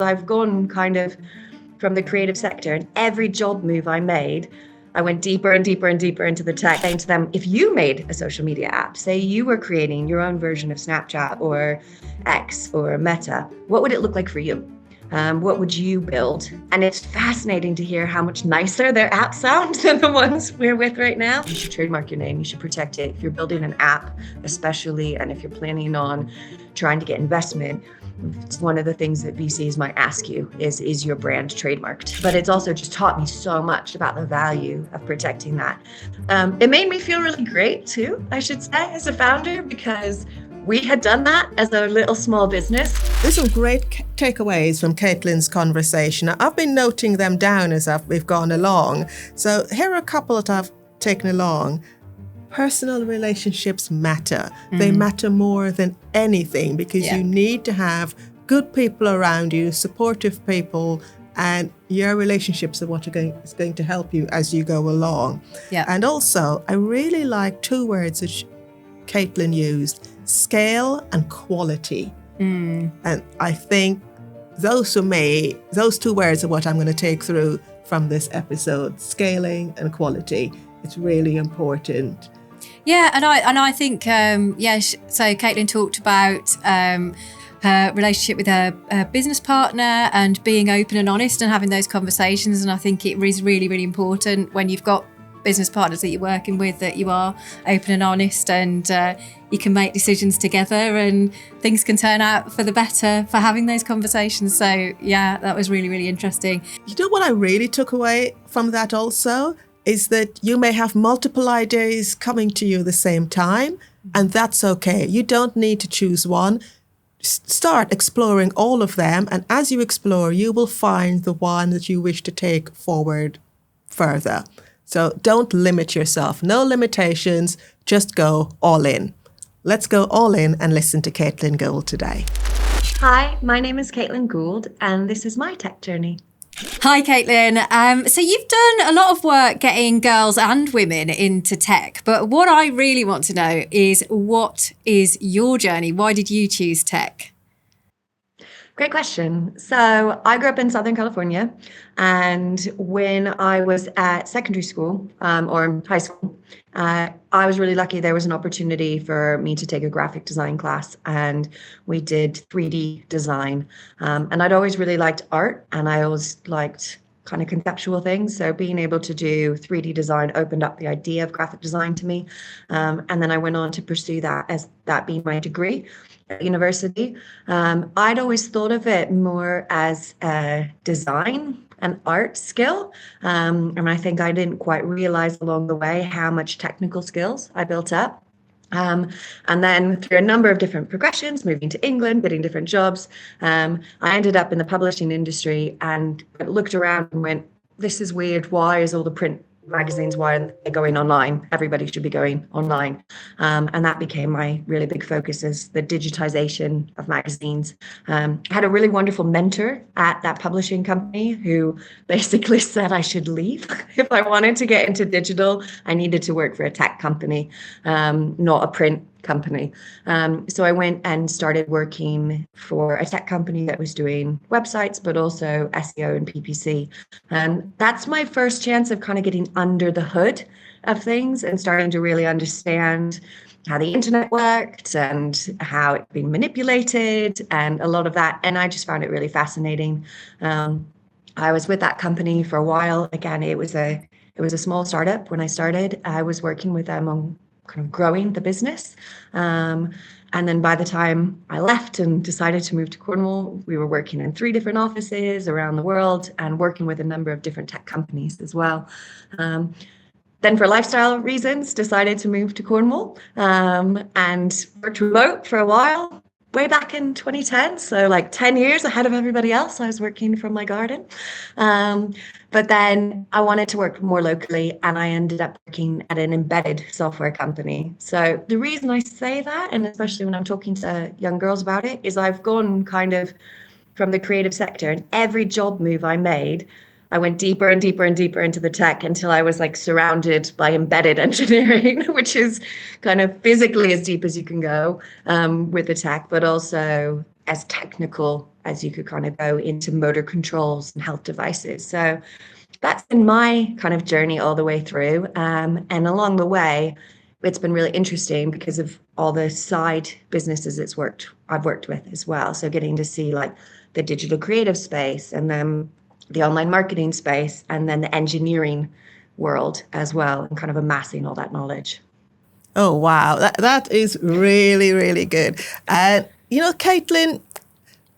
I've gone kind of from the creative sector, and every job move I made, I went deeper and deeper and deeper into the tech, saying to them, if you made a social media app, say you were creating your own version of Snapchat or X or Meta, what would it look like for you? What would you build? And it's fascinating to hear how much nicer their apps sound than the ones we're with right now. You should trademark your name. You should protect it. If you're building an app, especially, and if you're planning on trying to get investment, it's one of the things that VCs might ask you is your brand trademarked? But it's also just taught me so much about the value of protecting that. It made me feel really great too, I should say, as a founder, because we had done that as a little small business. There's some great takeaways from Caitlin's conversation. I've been noting them down as we've gone along. So here are a couple that I've taken along. Personal relationships matter. They matter more than anything because you need to have good people around you, supportive people, and your relationships are what is going to help you as you go along. Yeah. And also, I really like two words that Caitlin used, scale and quality. And I think those for me, those two words are what I'm going to take through from this episode, scaling and quality. It's really important. Yeah, and I think, so Caitlin talked about her relationship with her business partner and being open and honest and having those conversations. And I think it is really, really important when you've got business partners that you're working with that you are open and honest and you can make decisions together and things can turn out for the better for having those conversations. So yeah, that was really, really interesting. You know what I really took away from that also is that you may have multiple ideas coming to you at the same time, and that's okay. You don't need to choose one. Start exploring all of them, and as you explore, you will find the one that you wish to take forward further. So don't limit yourself. No limitations, just go all in. Let's go all in and listen to Caitlin Gould today. Hi, my name is Caitlin Gould, and this is my tech journey. Hi, Caitlin. So you've done a lot of work getting girls and women into tech, but what I really want to know is what is your journey? Why did you choose tech? Great question. So I grew up in Southern California, and when I was at secondary school or high school, I was really lucky. There was an opportunity for me to take a graphic design class, and we did 3D design. And I'd always really liked art, and I always liked kind of conceptual things. So being able to do 3D design opened up the idea of graphic design to me. And then I went on to pursue that as that being my degree at university. I'd always thought of it more as a design and art skill. And I think I didn't quite realize along the way how much technical skills I built up. And then through a number of different progressions, moving to England, getting different jobs, I ended up in the publishing industry and looked around and went, this is weird. Why is all the print magazines, why are they going online? Everybody should be going online. And that became my really big focus, is the digitization of magazines. I had a really wonderful mentor at that publishing company who basically said I should leave. If I wanted to get into digital, I needed to work for a tech company, not a print company. So I went and started working for a tech company that was doing websites, but also SEO and PPC. And that's my first chance of kind of getting under the hood of things and starting to really understand how the internet worked and how it's been manipulated and a lot of that. And I just found it really fascinating. I was with that company for a while. Again, it was a small startup when I started. I was working with them on kind of growing the business. And then by the time I left and decided to move to Cornwall, we were working in 3 different offices around the world and working with a number of different tech companies as well. Then for lifestyle reasons, decided to move to Cornwall and worked remote for a while, way back in 2010. So like 10 years ahead of everybody else, I was working from my garden. But then I wanted to work more locally, and I ended up working at an embedded software company. So the reason I say that, and especially when I'm talking to young girls about it, is I've gone kind of from the creative sector, and every job move I made, I went deeper and deeper and deeper into the tech until I was like surrounded by embedded engineering, which is kind of physically as deep as you can go with the tech, but also as technical as you could kind of go into motor controls and health devices. So that's been my kind of journey all the way through. And along the way, it's been really interesting because of all the side businesses I've worked with as well. So getting to see like the digital creative space, and then the online marketing space, and then the engineering world as well, and kind of amassing all that knowledge. Oh, wow. That is really, really good. And, Caitlin,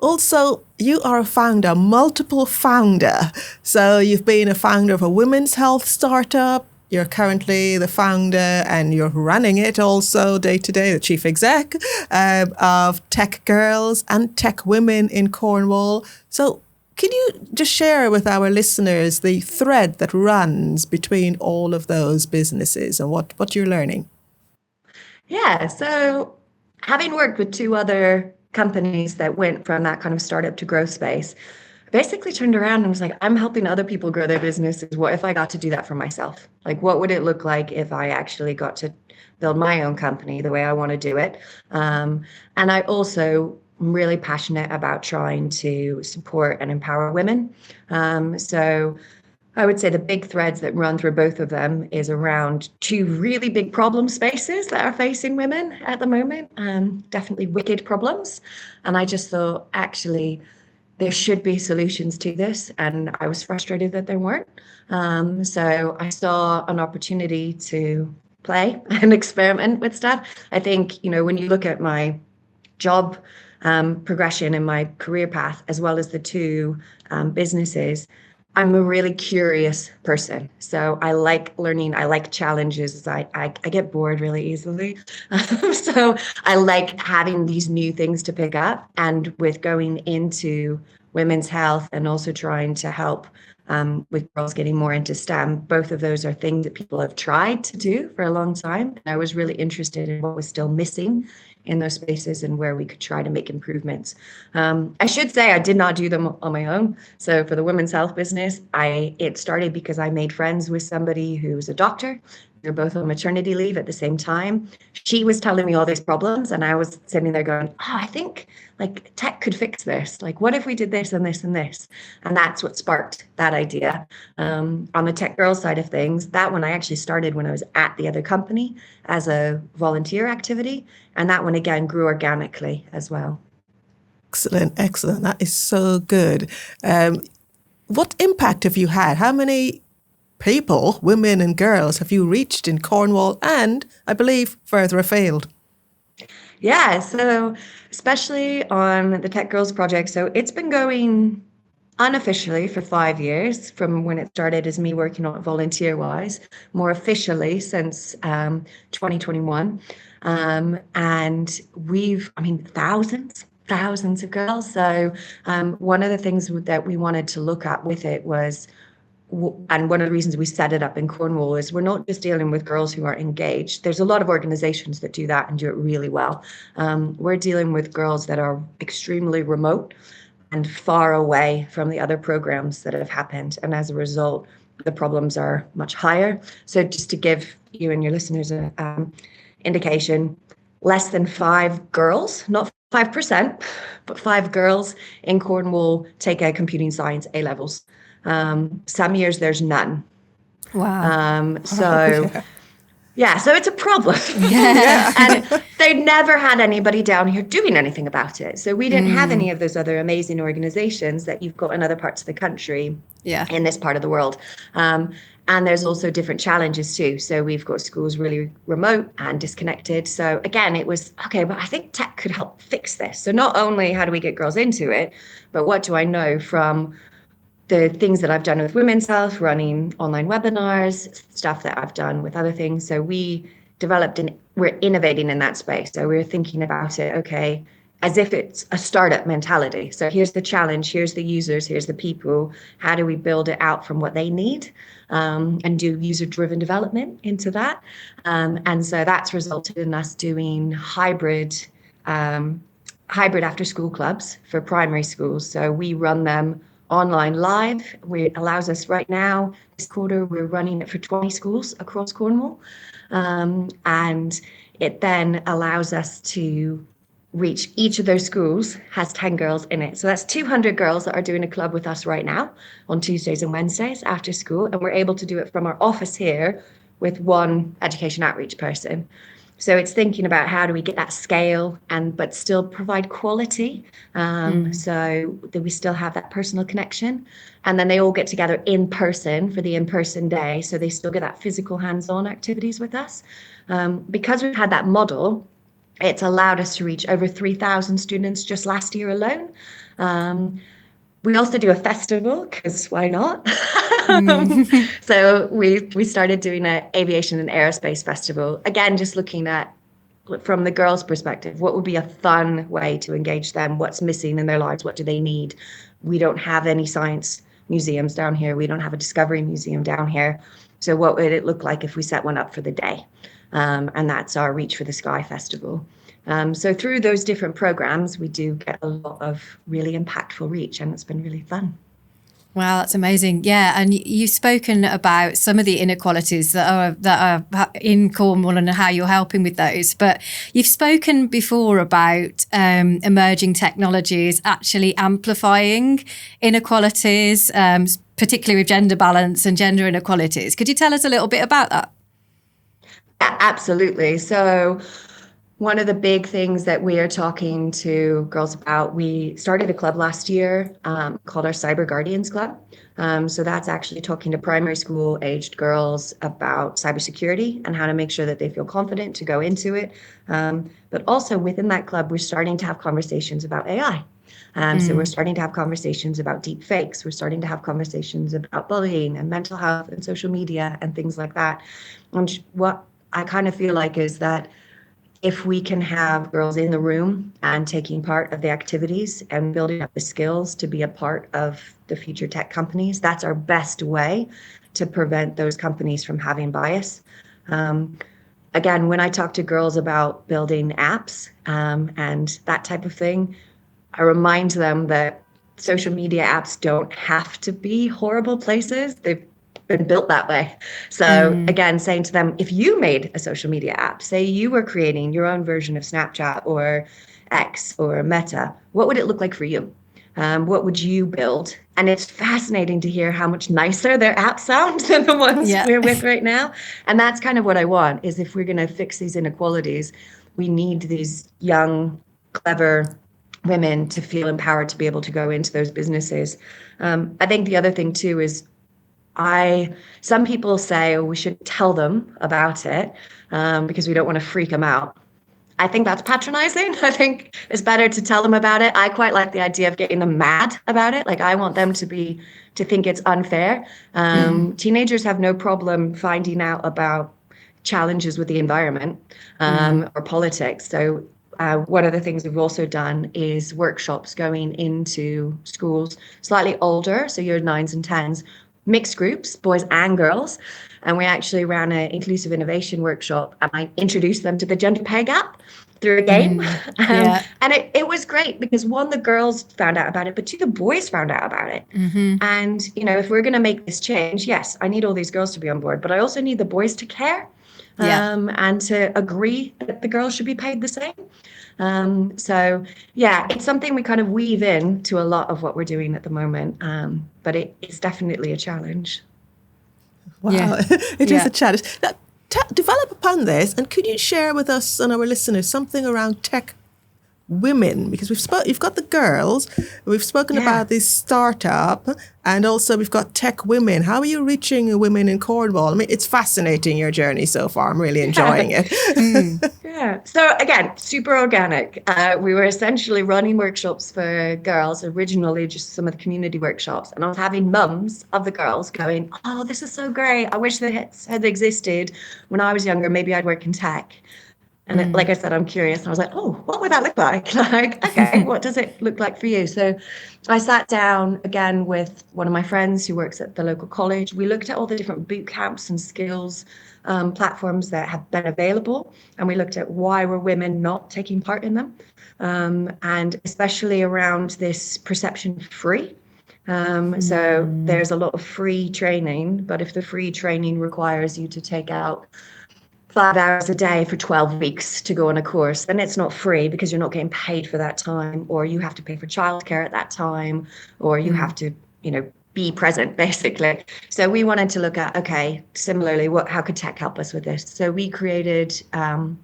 also, you are a founder, multiple founder. So you've been a founder of a women's health startup. You're currently the founder and you're running it also day to day, the chief exec of TechGirls and TechWomen in Cornwall. So can you just share with our listeners the thread that runs between all of those businesses and what you're learning? Yeah, so having worked with two other companies that went from that kind of startup to growth space, I basically turned around and was like, I'm helping other people grow their businesses. What if I got to do that for myself? Like, what would it look like if I actually got to build my own company the way I want to do it? And I also am really passionate about trying to support and empower women. So I would say the big threads that run through both of them is around two really big problem spaces that are facing women at the moment. Definitely wicked problems. And I just thought, actually, there should be solutions to this. And I was frustrated that there weren't. So I saw an opportunity to play and experiment with stuff. I think, when you look at my job progression and my career path, as well as the two businesses, I'm a really curious person. So I like learning. I like challenges. I get bored really easily. So I like having these new things to pick up. And with going into women's health and also trying to help with girls getting more into STEM, both of those are things that people have tried to do for a long time. And I was really interested in what was still missing in those spaces and where we could try to make improvements. I should say I did not do them on my own. So for the women's health business, it started because I made friends with somebody who's a doctor. We were both on maternity leave at the same time. She was telling me all these problems, and I was sitting there going, I think like tech could fix this. Like, what if we did this and this and this? And that's what sparked that idea. On the TechGirls side of things, that one I actually started when I was at the other company as a volunteer activity. And that one, again, grew organically as well. Excellent, excellent. That is so good. What impact have you had? How many people, women and girls, have you reached in Cornwall and, I believe, further afield? Yeah, so especially on the TechGirls project, so it's been going unofficially for 5 years from when it started as me working on it volunteer-wise, more officially since 2021. And we've, thousands of girls. So one of the things that we wanted to look at with it was, and one of the reasons we set it up in Cornwall is we're not just dealing with girls who are engaged. There's a lot of organizations that do that and do it really well. We're dealing with girls that are extremely remote and far away from the other programs that have happened. And as a result, the problems are much higher. So just to give you and your listeners an indication, less than 5 girls, not 5%, but 5 girls in Cornwall take a computing science A-levels. Some years there's none. Wow. So it's a problem. Yeah. And they never had anybody down here doing anything about it. So we didn't have any of those other amazing organizations that you've got in other parts of the country, in this part of the world. And there's also different challenges too. So we've got schools really remote and disconnected. So again, it was, okay, but I think tech could help fix this. So not only how do we get girls into it, but what do I know from the things that I've done with women's health, running online webinars, stuff that I've done with other things. So we developed we're innovating in that space. So we're thinking about it, okay, as if it's a startup mentality. So here's the challenge, here's the users, here's the people. How do we build it out from what they need and do user-driven development into that? And so that's resulted in us doing hybrid after-school clubs for primary schools. So we run them online live. It allows us right now, this quarter, we're running it for 20 schools across Cornwall. And it then allows us to reach each of those schools has 10 girls in it. So that's 200 girls that are doing a club with us right now on Tuesdays and Wednesdays after school. And we're able to do it from our office here with one education outreach person. So it's thinking about how do we get that scale but still provide quality, so that we still have that personal connection. And then they all get together in person for the in-person day, so they still get that physical hands-on activities with us. Because we've had that model, it's allowed us to reach over 3,000 students just last year alone. We also do a festival, because why not? So we started doing an aviation and aerospace festival. Again, just looking at, from the girls' perspective, what would be a fun way to engage them? What's missing in their lives? What do they need? We don't have any science museums down here. We don't have a discovery museum down here. So what would it look like if we set one up for the day? And that's our Reach for the Sky Festival. So through those different programs, we do get a lot of really impactful reach, and it's been really fun. Wow, that's amazing. Yeah, and you've spoken about some of the inequalities that are in Cornwall and how you're helping with those. But you've spoken before about emerging technologies actually amplifying inequalities, particularly with gender balance and gender inequalities. Could you tell us a little bit about that? Yeah, absolutely. So one of the big things that we are talking to girls about, we started a club last year called our Cyber Guardians Club. So that's actually talking to primary school aged girls about cybersecurity and how to make sure that they feel confident to go into it. But also within that club, we're starting to have conversations about AI. So we're starting to have conversations about deep fakes. We're starting to have conversations about bullying and mental health and social media and things like that. And what I kind of feel like is that if we can have girls in the room and taking part of the activities and building up the skills to be a part of the future tech companies, that's our best way to prevent those companies from having bias. Again, when I talk to girls about building apps and that type of thing, I remind them that social media apps don't have to be horrible places. They've been built that way. So again, saying to them, if you made a social media app, say you were creating your own version of Snapchat or X or Meta, what would it look like for you? What would you build? And it's fascinating to hear how much nicer their apps sound than the ones we're with right now. And that's kind of what I want, is if we're going to fix these inequalities, we need these young, clever women to feel empowered to be able to go into those businesses. I think the other thing too is some people say, we should tell them about it because we don't want to freak them out. I think that's patronizing. I think it's better to tell them about it. I quite like the idea of getting them mad about it. Like, I want them to think it's unfair. Teenagers have no problem finding out about challenges with the environment or politics. So one of the things we've also done is workshops going into schools slightly older, so year 9s and 10s, mixed groups, boys and girls. And we actually ran an inclusive innovation workshop, and I introduced them to the gender pay gap through a game. And it was great because, one, the girls found out about it, but two, the boys found out about it. And, if we're going to make this change, yes, I need all these girls to be on board, but I also need the boys to care and to agree that the girls should be paid the same. So yeah, it's something we kind of weave in to a lot of what we're doing at the moment. But it's definitely a challenge. Wow, it is a challenge. Now, develop upon this, and could you share with us and our listeners something around TechWomen? Because you've got the girls, we've spoken about this startup, and also we've got TechWomen. How are you reaching women in Cornwall? I mean, it's fascinating, your journey so far. I'm really enjoying it. So again, super organic. We were essentially running workshops for girls, originally just some of the community workshops. And I was having mums of the girls going, oh, this is so great. I wish this had existed when I was younger. Maybe I'd work in tech. And like I said, I'm curious. And I was like, oh, what would that look like? Like, okay, what does it look like for you? So I sat down again with one of my friends who works at the local college. We looked at all the different boot camps and skills platforms that have been available. And we looked at why were women not taking part in them. And especially around this perception free. So there's a lot of free training, but if the free training requires you to take out 5 hours a day for 12 weeks to go on a course, then it's not free because you're not getting paid for that time, or you have to pay for childcare at that time, or you have to, be present basically. So we wanted to look at, okay, similarly, how could tech help us with this? So we created an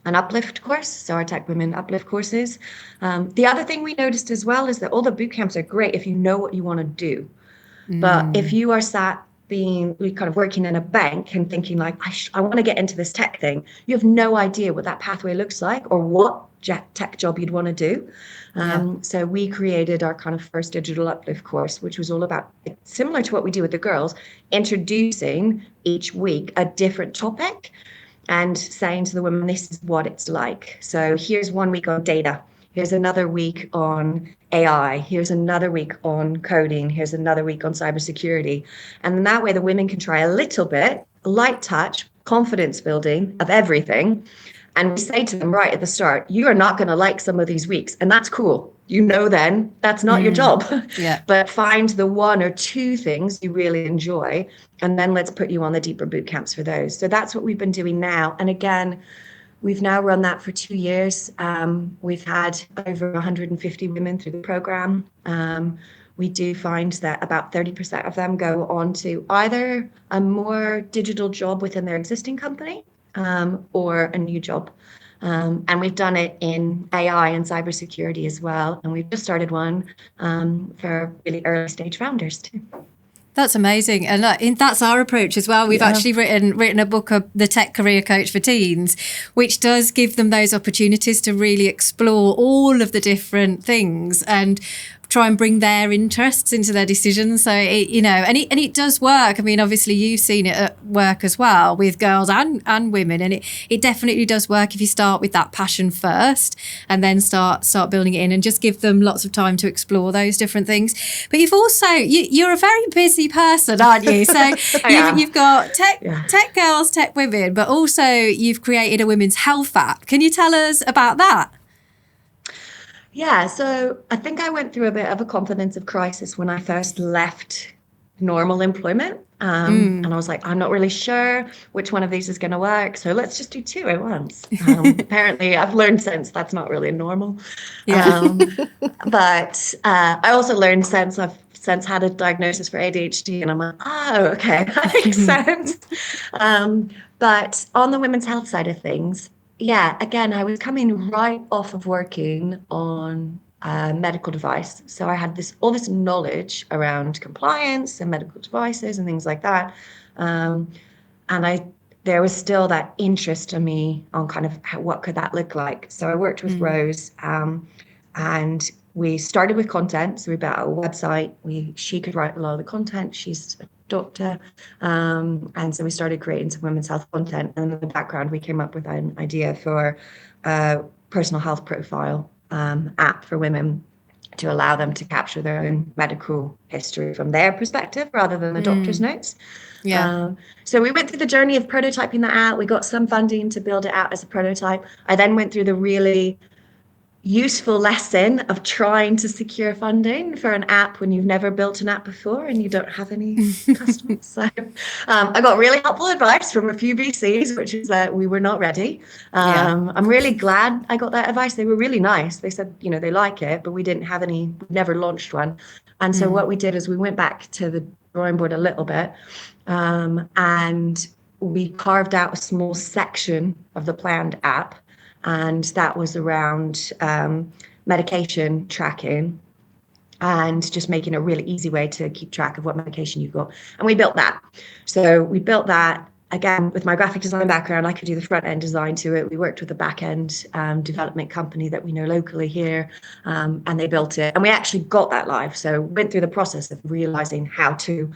uplift course, so our TechWomen uplift courses. The other thing we noticed as well is that all the boot camps are great if you know what you want to do. But if you are kind of working in a bank and thinking like, I want to get into this tech thing, you have no idea what that pathway looks like or what tech job you'd want to do. So we created our kind of first digital uplift course, which was all about, similar to what we do with the girls, introducing each week a different topic and saying to the women, this is what it's like. So here's 1 week on data. Here's another week on AI. Here's another week on coding. Here's another week on cybersecurity. And then that way the women can try a little bit, light touch, confidence building of everything. And we say to them right at the start, you are not going to like some of these weeks. And that's cool. Then that's not your job. But find the 1 or 2 things you really enjoy. And then let's put you on the deeper boot camps for those. So that's what we've been doing now. And again, we've now run that for 2 years. We've had over 150 women through the program. We do find that about 30% of them go on to either a more digital job within their existing company or a new job. And we've done it in AI and cybersecurity as well. And we've just started one for really early stage founders too. That's amazing. And that's our approach as well. We've actually written a book, The Tech Career Coach for Teens, which does give them those opportunities to really explore all of the different things and try and bring their interests into their decisions. So, it does work. I mean, obviously you've seen it at work as well with girls and women. And it definitely does work if you start with that passion first and then start building it in and just give them lots of time to explore those different things. But you've also, you're a very busy person, aren't you? So you've got TechGirls, TechWomen, but also you've created a women's health app. Can you tell us about that? Yeah, so I think I went through a bit of a confidence crisis when I first left normal employment. And I was like, I'm not really sure which one of these is going to work. So let's just do 2 at once. Apparently, I've learned since that's not really normal. But I also learned since I've had a diagnosis for ADHD. And I'm like, oh, okay, that makes sense. But on the women's health side of things, again, I was coming right off of working on a medical device. So I had all this knowledge around compliance and medical devices and things like that. And there was still that interest in me on kind of what could that look like. So I worked with Rose and we started with content. So we built a website. She could write a lot of the content. She's a doctor. And so we started creating some women's health content. And in the background, we came up with an idea for a personal health profile app for women to allow them to capture their own medical history from their perspective rather than the doctor's notes. So we went through the journey of prototyping that out. We got some funding to build it out as a prototype. I then went through the really useful lesson of trying to secure funding for an app when you've never built an app before and you don't have any customers. So I got really helpful advice from a few VCs, which is that we were not ready. I'm really glad I got that advice. They were really nice. They said, they like it, but we never launched one. And so what we did is we went back to the drawing board a little bit and we carved out a small section of the planned app. And that was around medication tracking and just making a really easy way to keep track of what medication you've got. And we built that. So we built that, again, with my graphic design background, I could do the front end design to it. We worked with a back end development company that we know locally here, and they built it. And we actually got that live. So went through the process of realizing how to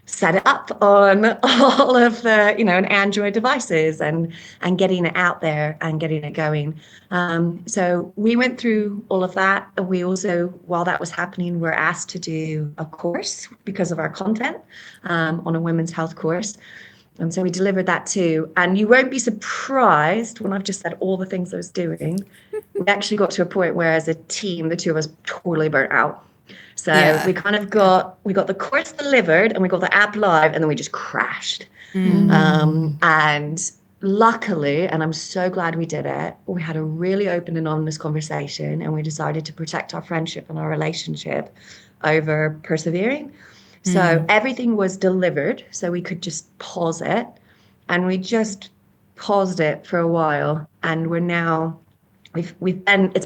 set it up on all of the, and Android devices and getting it out there and getting it going. So we went through all of that. We also, while that was happening, were asked to do a course because of our content on a women's health course. And so we delivered that too. And you won't be surprised when I've just said all the things I was doing. We actually got to a point where as a team, the two of us totally burnt out. So we kind of got the course delivered and we got the app live and then we just crashed. And luckily, and I'm so glad we did it, we had a really open and honest conversation, and we decided to protect our friendship and our relationship over persevering. So everything was delivered, so we could just pause it, and we just paused it for a while, and we're now it's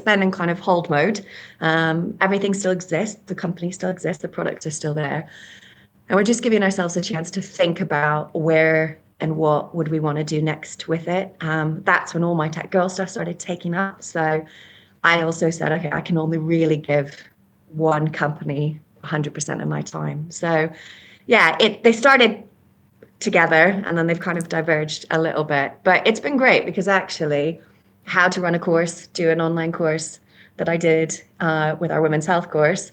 been in kind of hold mode. Everything still exists, the company still exists, the products are still there, and we're just giving ourselves a chance to think about where and what would we want to do next with it. That's when all my tech girl stuff started taking up. So I also said, okay, I can only really give one company 100% of my time. So yeah, they started together and then they've kind of diverged a little bit, but it's been great because actually how to run a course, do an online course that I did with our women's health course,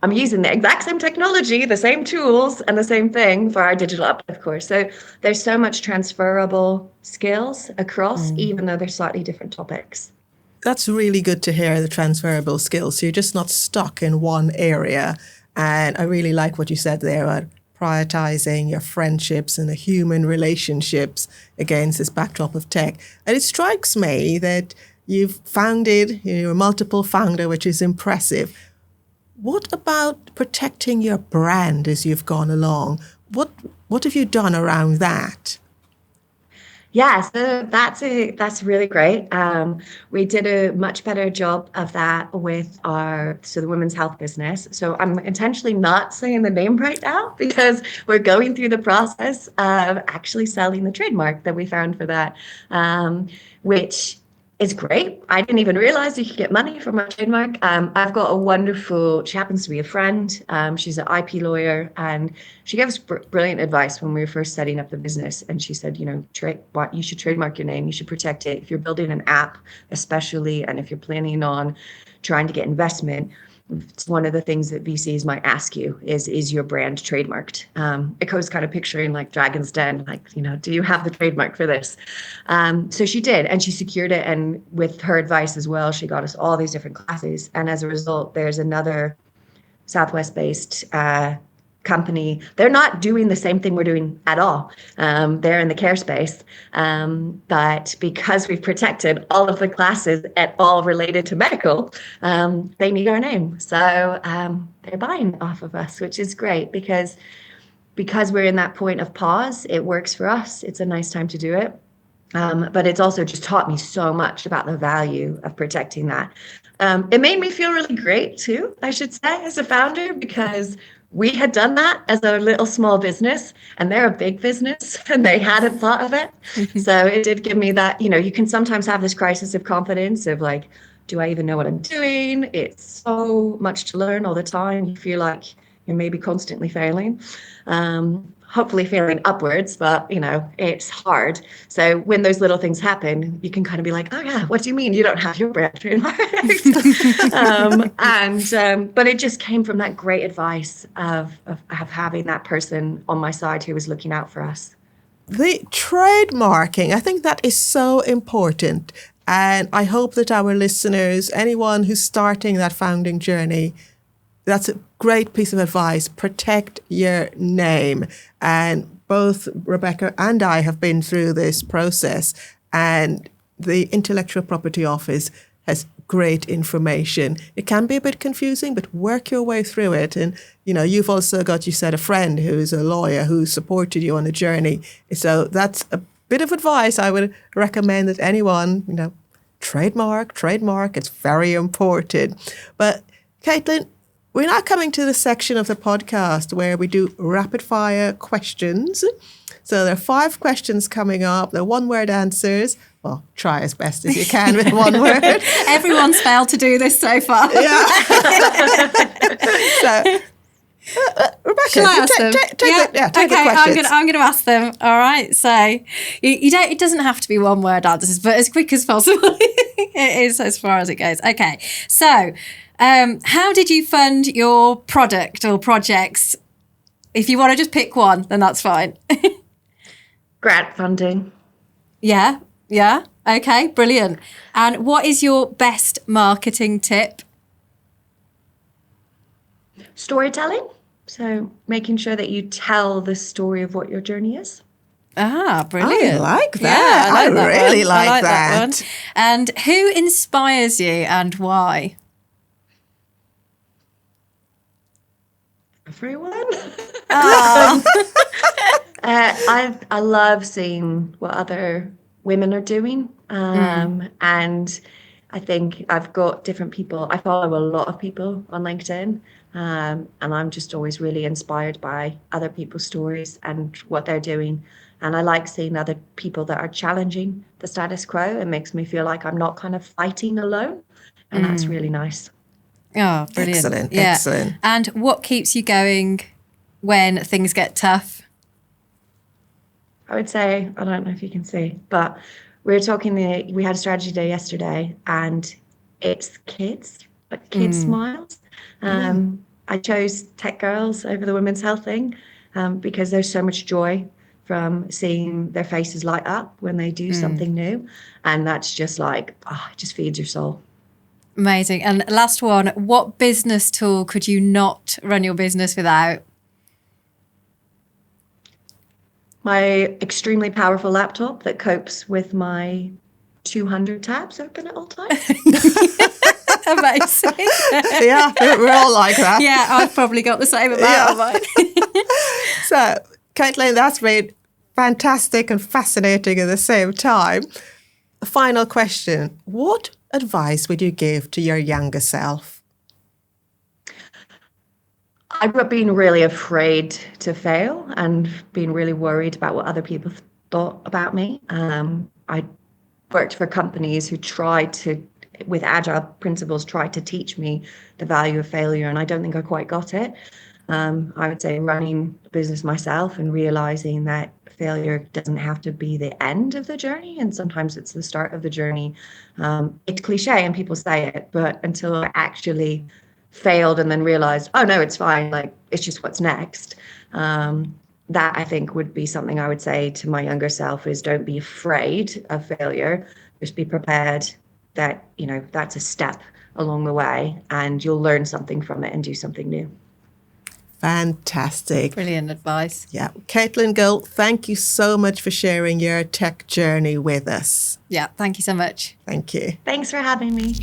I'm using the exact same technology, the same tools and the same thing for our digital uplift course. So there's so much transferable skills across, even though they're slightly different topics. That's really good to hear, the transferable skills. So you're just not stuck in one area. And I really like what you said there about prioritizing your friendships and the human relationships against this backdrop of tech. And it strikes me that you've founded, you're a multiple founder, which is impressive. What about protecting your brand as you've gone along? What have you done around that? Yeah, so that's really great. We did a much better job of that with the women's health business. So I'm intentionally not saying the name right now because we're going through the process of actually selling the trademark that we found for that, which is great. I didn't even realize you could get money from my trademark. I've got she happens to be a friend. She's an IP lawyer, and she gave us brilliant advice when we were first setting up the business. And she said, you should trademark your name. You should protect it. If you're building an app, especially, and if you're planning on trying to get investment, it's one of the things that VCs might ask you is your brand trademarked? I was kind of picturing like Dragon's Den, like, do you have the trademark for this? So she did, and she secured it. And with her advice as well, she got us all these different classes. And as a result, there's another Southwest-based company. They're not doing the same thing we're doing at all. They're in the care space. But because we've protected all of the classes at all related to medical, they need our name. So they're buying off of us, which is great because we're in that point of pause. It works for us. It's a nice time to do it. But it's also just taught me so much about the value of protecting that. It made me feel really great too, I should say, as a founder, because we had done that as a little small business, and they're a big business and they hadn't thought of it. So it did give me that, you can sometimes have this crisis of confidence of like, do I even know what I'm doing? It's so much to learn all the time. You feel like you're maybe constantly failing. Hopefully failing upwards, but it's hard. So when those little things happen, you can kind of be like, oh yeah, what do you mean you don't have your brand trademark? But it just came from that great advice of having that person on my side who was looking out for us. The trademarking, I think that is so important. And I hope that our listeners, anyone who's starting that founding journey, that's a great piece of advice. Protect your name. And both Rebecca and I have been through this process, and the Intellectual Property Office has great information. It can be a bit confusing, but work your way through it. And, you've also got, you said, a friend who's a lawyer who supported you on the journey. So that's a bit of advice I would recommend that anyone, trademark. It's very important. But Caitlin, we're now coming to the section of the podcast where we do rapid fire questions. So there are 5 questions coming up. They're one-word answers. Well, try as best as you can with one word. Everyone's failed to do this so far. Yeah. So, Rebecca, shall I ask them? Take the questions. I'm going to ask them. All right. So you don't. It doesn't have to be one-word answers, but as quick as possible. It is as far as it goes. Okay. So. How did you fund your product or projects? If you want to just pick one, then that's fine. Grant funding. Yeah. Okay, brilliant. And what is your best marketing tip? Storytelling. So making sure that you tell the story of what your journey is. Ah, brilliant. I like that. Yeah, I like that really one. like I like that. one. And who inspires you and why? Everyone. Oh, I love seeing what other women are doing, and I think I've got different people. I follow a lot of people on LinkedIn, and I'm just always really inspired by other people's stories and what they're doing. And I like seeing other people that are challenging the status quo. It makes me feel like I'm not kind of fighting alone, and that's really nice. oh, brilliant. Excellent, Yeah. excellent. And what keeps you going when things get tough? I would say, I don't know if you can see, but we had a strategy day yesterday, and it's kids, like kids smiles. I chose TechGirls over the women's health thing, because there's so much joy from seeing their faces light up when they do something new. And that's just like, it just feeds your soul. Amazing. And last one, what business tool could you not run your business without? My extremely powerful laptop that copes with my 200 tabs open at all times. Amazing. Yeah, we're all like that. Yeah, I've probably got the same amount of mine. So, Caitlin, that's been fantastic and fascinating at the same time. Final question. What advice would you give to your younger self? I grew up being really afraid to fail and being really worried about what other people thought about me. I worked for companies who tried to, with agile principles, tried to teach me the value of failure, and I don't think I quite got it. I would say running a business myself and realizing that failure doesn't have to be the end of the journey, and sometimes it's the start of the journey. It's cliche and people say it, but until I actually failed and then realized, oh no, it's fine, like it's just what's next. That I think would be something I would say to my younger self is don't be afraid of failure. Just be prepared that, that's a step along the way and you'll learn something from it and do something new. Fantastic. Brilliant advice. Yeah. Caitlin Gould, thank you so much for sharing your tech journey with us. Yeah, thank you so much. Thank you. Thanks for having me.